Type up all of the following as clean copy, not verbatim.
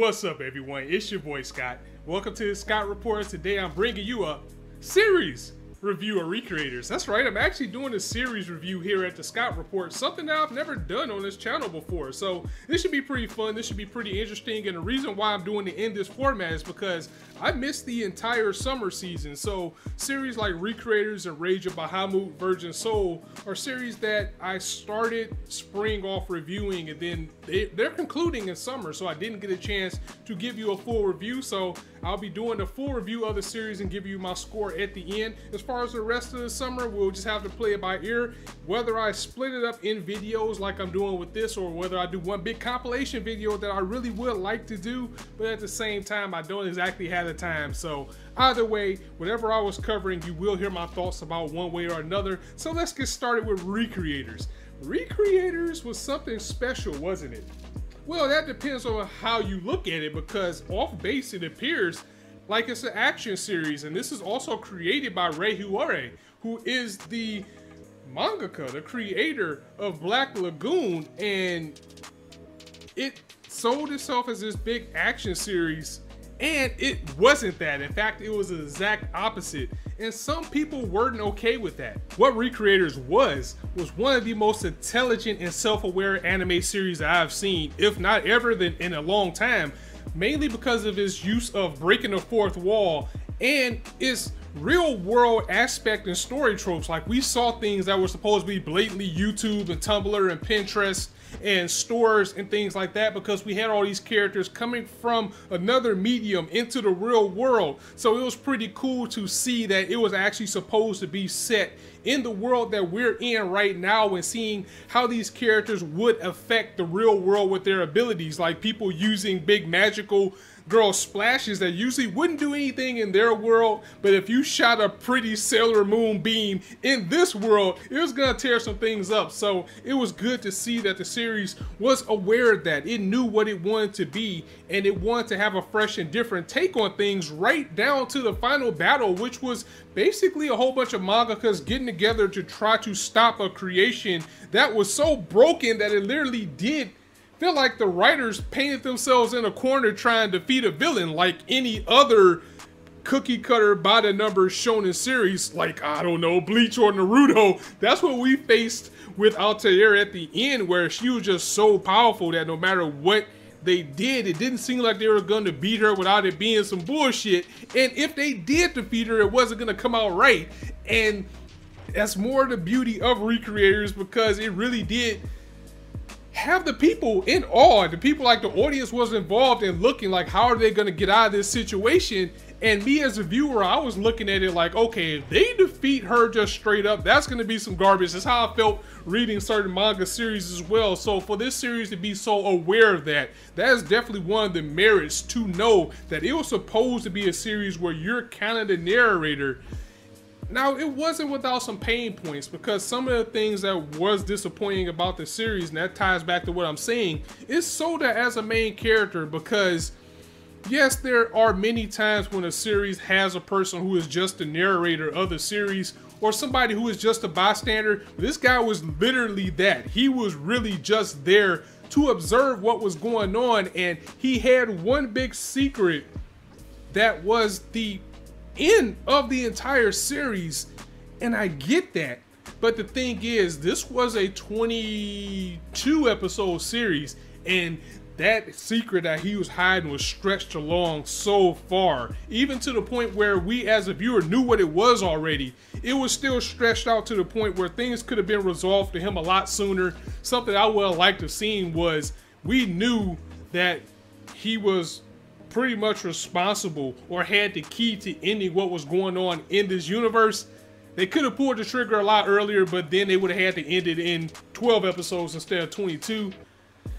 What's up, everyone? It's your boy Scott. Welcome to the Scott Report. Today I'm bringing you a series review of Recreators. That's right, I'm actually doing a series review here at the Scott Report, something that I've never done on this channel before. So this should be pretty fun, this should be pretty interesting, and the reason why I'm doing it in this format is because I missed the entire summer season. So series like Recreators and Rage of Bahamut, Virgin Soul are series that I started spring off reviewing, and then they're concluding in summer, so I didn't get a chance to give you a full review. So I'll be doing a full review of the series and give you my score at the end. As far as the rest of the summer, we'll just have to play it by ear. Whether I split it up in videos like I'm doing with this, or whether I do one big compilation video that I really would like to do, but at the same time, I don't exactly have the time. So either way, whatever I was covering, you will hear my thoughts about one way or another. So let's get started with Recreators. Recreators was something special, wasn't it? Well, that depends on how you look at it, because off base it appears like it's an action series, and this is also created by Rei, who is the mangaka, the creator of Black Lagoon, and it sold itself as this big action series, and it wasn't that. In fact, it was the exact opposite, and some people weren't okay with that. What Recreators was one of the most intelligent and self-aware anime series that I've seen, if not ever in a long time, mainly because of its use of breaking the fourth wall and its real world aspect and story tropes. Like, we saw things that were supposed to be blatantly YouTube and Tumblr and Pinterest and stores and things like that, because we had all these characters coming from another medium into the real world. So it was pretty cool to see that it was actually supposed to be set in the world that we're in right now, and seeing how these characters would affect the real world with their abilities, like people using big magical girl splashes that usually wouldn't do anything in their world, but if you shot a pretty Sailor Moon beam in this world, it was gonna tear some things up. So it was good to see that the series was aware of that. It knew what it wanted to be, and it wanted to have a fresh and different take on things, right down to the final battle, which was basically a whole bunch of mangakas getting together to try to stop a creation that was so broken that it literally did feel like the writers painted themselves in a corner trying to defeat a villain, like any other cookie cutter by the numbers shonen series, like, I don't know, Bleach or Naruto. That's what we faced with Altair at the end, where she was just so powerful that no matter what they did, it didn't seem like they were going to beat her without it being some bullshit. And if they did defeat her, it wasn't going to come out right. And that's more the beauty of Recreators, because it really did have the people in awe. The people, like the audience, was involved in looking like, how are they going to get out of this situation? And me as a viewer, I was looking at it like, okay, if they defeat her just straight up, that's going to be some garbage. That's how I felt reading certain manga series as well. So for this series to be so aware of that, that is definitely one of the merits, to know that it was supposed to be a series where you're kind of the narrator. Now, it wasn't without some pain points, because some of the things that was disappointing about the series, and that ties back to what I'm saying, is Soda as a main character. Because yes, there are many times when a series has a person who is just the narrator of the series, or somebody who is just a bystander. This guy was literally that. He was really just there to observe what was going on, and he had one big secret that was the end of the entire series, and I get that. But the thing is, this was a 22 episode series, and that secret that he was hiding was stretched along so far, even to the point where we as a viewer knew what it was already. It was still stretched out to the point where things could have been resolved to him a lot sooner. Something I would have liked to have seen was, we knew that he was pretty much responsible, or had the key to ending what was going on in this universe. They could have pulled the trigger a lot earlier, but then they would have had to end it in 12 episodes instead of 22.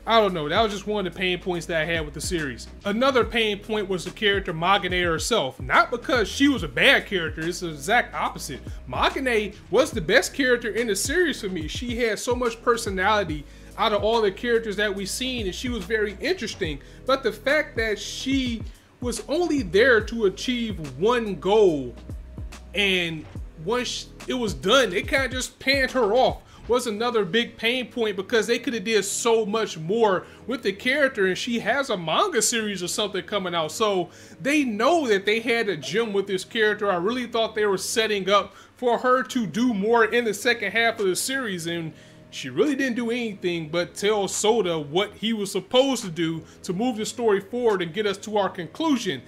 I don't know, that was just one of the pain points that I had with the series. Another pain point was the character Magane herself. Not because she was a bad character, it's the exact opposite. Magane was the best character in the series for me. She had so much personality out of all the characters that we've seen, and she was very interesting. But the fact that she was only there to achieve one goal, and once it was done, they kind of just panned her off. was another big pain point because they could have did so much more with the character, and she has a manga series or something coming out, so they know that they had a gem with this character. I really thought they were setting up for her to do more in the second half of the series, and she really didn't do anything but tell Soda what he was supposed to do to move the story forward and get us to our conclusion.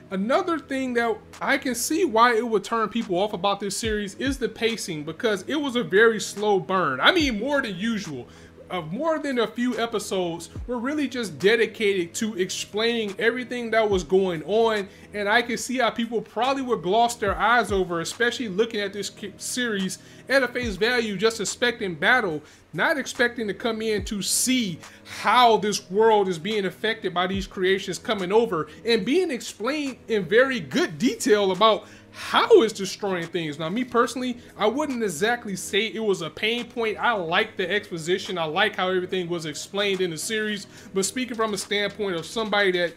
Another thing that I can see why it would turn people off about this series is the pacing, because it was a very slow burn. I mean, more than usual. More than a few episodes were really just dedicated to explaining everything that was going on, and I can see how people probably would gloss their eyes over, especially looking at this series at a face value, just expecting battle, not expecting to come in to see how this world is being affected by these creations coming over and being explained in very good detail about how it's destroying things. Now, me personally, I wouldn't exactly say it was a pain point. I like the exposition. I like how everything was explained in the series. But speaking from a standpoint of somebody that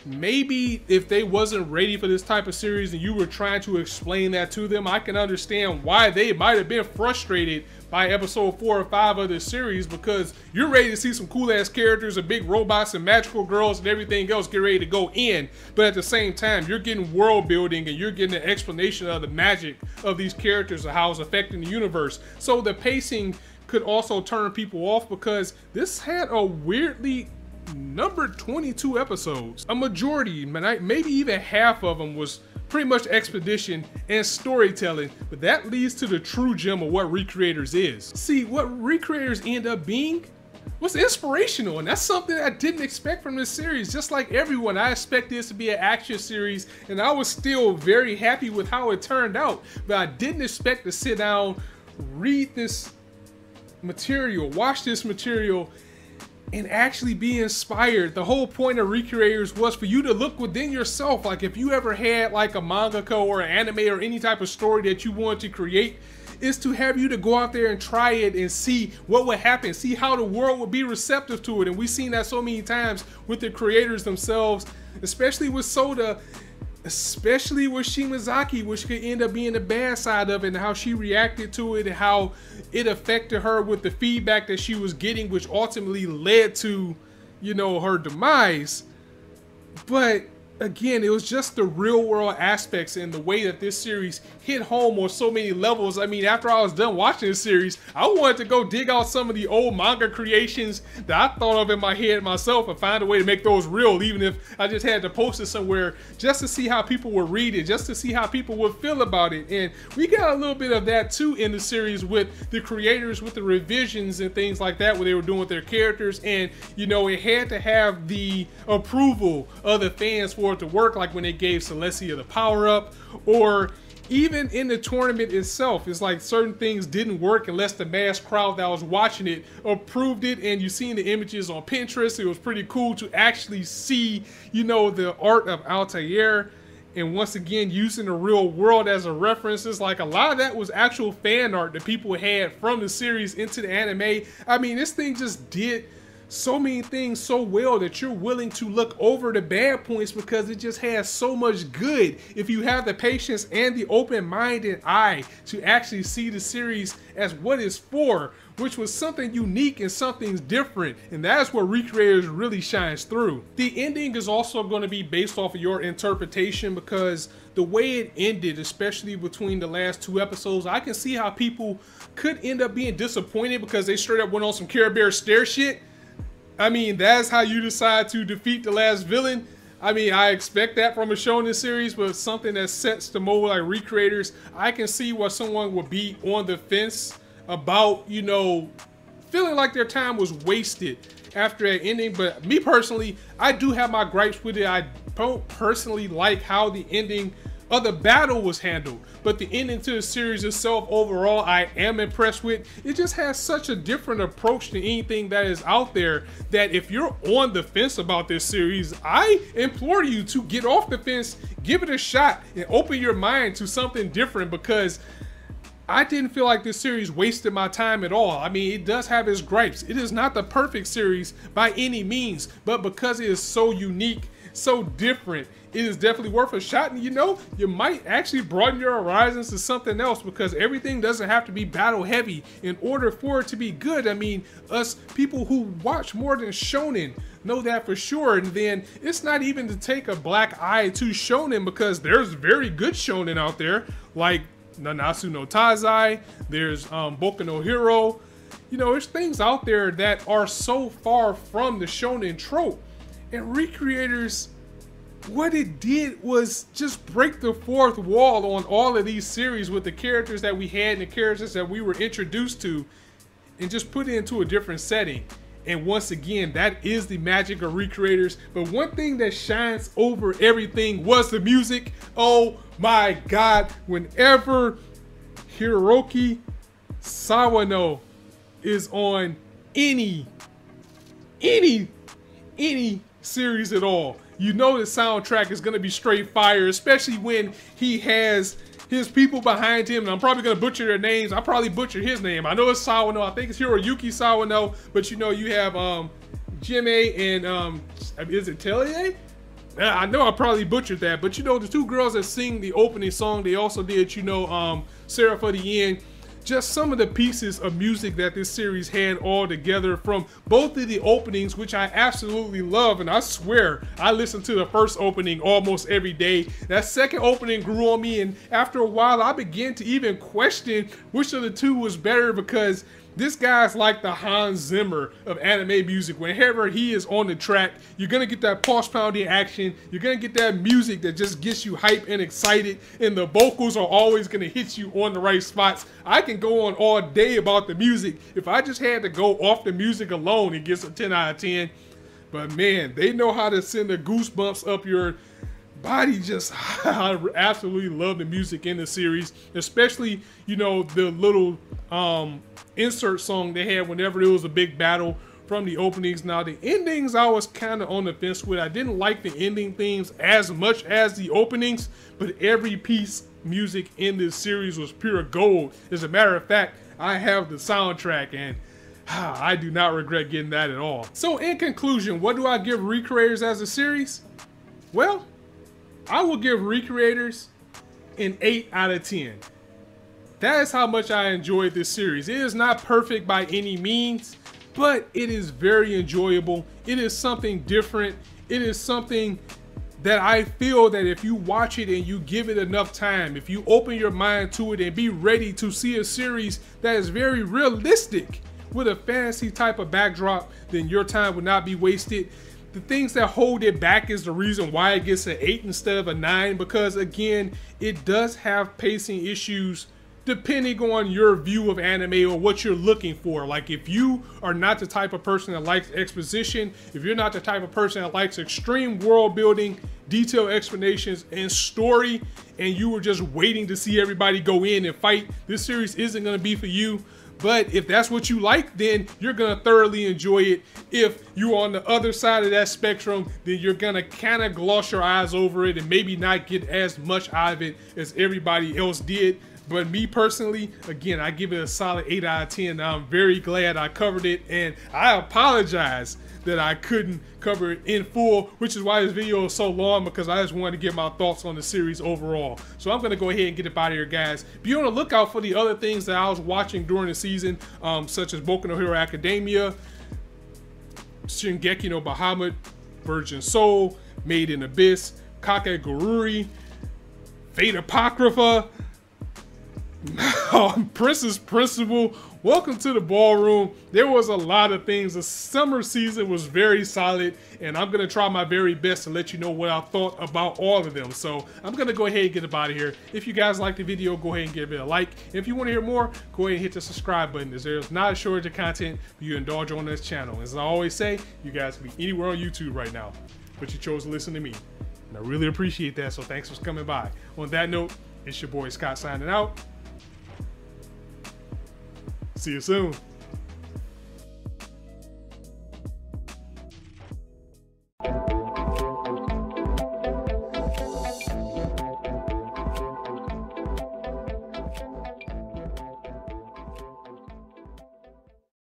maybe if they wasn't ready for this type of series and you were trying to explain that to them, I can understand why they might have been frustrated by episode 4 or 5 of this series, because you're ready to see some cool ass characters and big robots and magical girls and everything else get ready to go in, but at the same time you're getting world building and you're getting an explanation of the magic of these characters and how it's affecting the universe. So the pacing could also turn people off, because this had a weirdly numbered 22 episodes. A majority, maybe even half of them, was pretty much expedition and storytelling, but that leads to the true gem of what Recreators is. See, what Recreators end up being was inspirational, and that's something I didn't expect from this series. Just like everyone, I expected this to be an action series, and I was still very happy with how it turned out, but I didn't expect to sit down, read this material, watch this material, and actually be inspired. The whole point of Recreators was for you to look within yourself. Like, if you ever had like a mangaka or an anime or any type of story that you want to create, is to have you to go out there and try it and see what would happen, see how the world would be receptive to it. And we've seen that so many times with the creators themselves, especially with Soda, especially with Shimazaki, which could end up being the bad side of it, and how she reacted to it and how it affected her with the feedback that she was getting, which ultimately led to, you know, her demise. But again, it was just the real world aspects and the way that this series hit home on so many levels. I mean, after I was done watching this series, I wanted to go dig out some of the old manga creations that I thought of in my head myself and find a way to make those real, even if I just had to post it somewhere, just to see how people would read it, just to see how people would feel about it. And we got a little bit of that too in the series with the creators, with the revisions and things like that, what they were doing with their characters. And, you know, it had to have the approval of the fans for it to work, like when they gave Celestia the power-up, or even in the tournament itself. It's like certain things didn't work unless the mass crowd that was watching it approved it. And you've seen the images on Pinterest. It was pretty cool to actually see, you know, the art of Altair, and once again using the real world as a reference. It's like a lot of that was actual fan art that people had from the series into the anime. I mean, this thing just did so many things so well that you're willing to look over the bad points, because it just has so much good if you have the patience and the open mind and eye to actually see the series as what it's for, which was something unique and something different. And that's where Recreators really shines through. The ending is also going to be based off of your interpretation, because the way it ended, especially between the last 2 episodes, I can see how people could end up being disappointed because they straight up went on some Care Bear stare shit. I mean, that's how you decide to defeat the last villain. I mean, I expect that from a show in this series, but something that sets the mold like Recreators, I can see why someone would be on the fence about, you know, feeling like their time was wasted after that ending. But me personally, I do have my gripes with it. I don't personally like how the ending of the battle was handled, but the ending to the series itself overall I am impressed with. It just has such a different approach to anything that is out there, that if you're on the fence about this series, I implore you to get off the fence, give it a shot, and open your mind to something different, because I didn't feel like this series wasted my time at all. I mean, it does have its gripes. It is not the perfect series by any means, but because it is so unique, so different. It is definitely worth a shot, and you know, you might actually broaden your horizons to something else, because everything doesn't have to be battle heavy in order for it to be good. I mean, us people who watch more than shonen know that for sure. And then it's not even to take a black eye to shonen, because there's very good shonen out there, like Nanatsu no Taizai, there's Boku no Hero. You know, there's things out there that are so far from the shonen trope. And Recreators, what it did was just break the fourth wall on all of these series with the characters that we had and the characters that we were introduced to, and just put it into a different setting. And once again, that is the magic of Recreators. But one thing that shines over everything was the music. Oh my God, whenever Hiroki Sawano is on any series at all, you know the soundtrack is going to be straight fire, especially when he has his people behind him. And I'm probably going to butcher their names. I probably butchered his name. I know it's Sawano. I think it's Hiroyuki Sawano. But you know, you have Jime and is it Tellier? I know I probably butchered that. But you know, the two girls that sing the opening song, they also did, you know, Sarah for the End. Just some of the pieces of music that this series had all together from both of the openings, which I absolutely love. And I swear, I listen to the first opening almost every day. That second opening grew on me, and after a while, I began to even question which of the two was better, because this guy's like the Hans Zimmer of anime music. Whenever he is on the track, you're gonna get that pulse pounding action. You're gonna get that music that just gets you hyped and excited, and the vocals are always gonna hit you on the right spots. I can go on all day about the music. If I just had to go off the music alone, it gets a 10 out of 10. But man, they know how to send the goosebumps up your body. Just I absolutely love the music in the series, especially, you know, the little insert song they had whenever there was a big battle from the openings. Now the endings I was kind of on the fence with. I didn't like the ending themes as much as the openings, but every piece music in this series was pure gold. As a matter of fact, I have the soundtrack, and I do not regret getting that at all. So in conclusion, what do I give Recreators as a series? Well, I will give Recreators an 8 out of 10. That is how much I enjoyed this series. It is not perfect by any means, but it is very enjoyable. It is something different. It is something that I feel that if you watch it and you give it enough time, if you open your mind to it and be ready to see a series that is very realistic with a fantasy type of backdrop, then your time would not be wasted. The things that hold it back is the reason why it gets an 8 instead of a 9, because again, it does have pacing issues depending on your view of anime or what you're looking for. Like, if you are not the type of person that likes exposition, if you're not the type of person that likes extreme world building, detailed explanations, and story, and you were just waiting to see everybody go in and fight, this series isn't going to be for you. But if that's what you like, then you're gonna thoroughly enjoy it. If you're on the other side of that spectrum, then you're gonna kind of gloss your eyes over it and maybe not get as much out of it as everybody else did. But me personally, again, I give it a solid 8 out of 10. I'm very glad I covered it, and I apologize that I couldn't cover it in full, which is why this video is so long, because I just wanted to get my thoughts on the series overall. So I'm gonna go ahead and get up out of here, guys. Be on the lookout for the other things that I was watching during the season, such as Boku no Hero Academia, Shingeki no Bahamut, Virgin Soul, Made in Abyss, Kakegurui, Fate Apocrypha, Princess Principal. Welcome to the ballroom. There was a lot of things. The summer season was very solid, and I'm gonna try my very best to let you know what I thought about all of them. So I'm gonna go ahead and get up out of here. If you guys liked the video, go ahead and give it a like. If you want to hear more, go ahead and hit the subscribe button, as there's not a shortage of content for you to indulge on this channel. As I always say, you guys can be anywhere on YouTube right now, but you chose to listen to me, and I really appreciate that. So thanks for coming by. On that note, it's your boy Scott signing out. See you soon.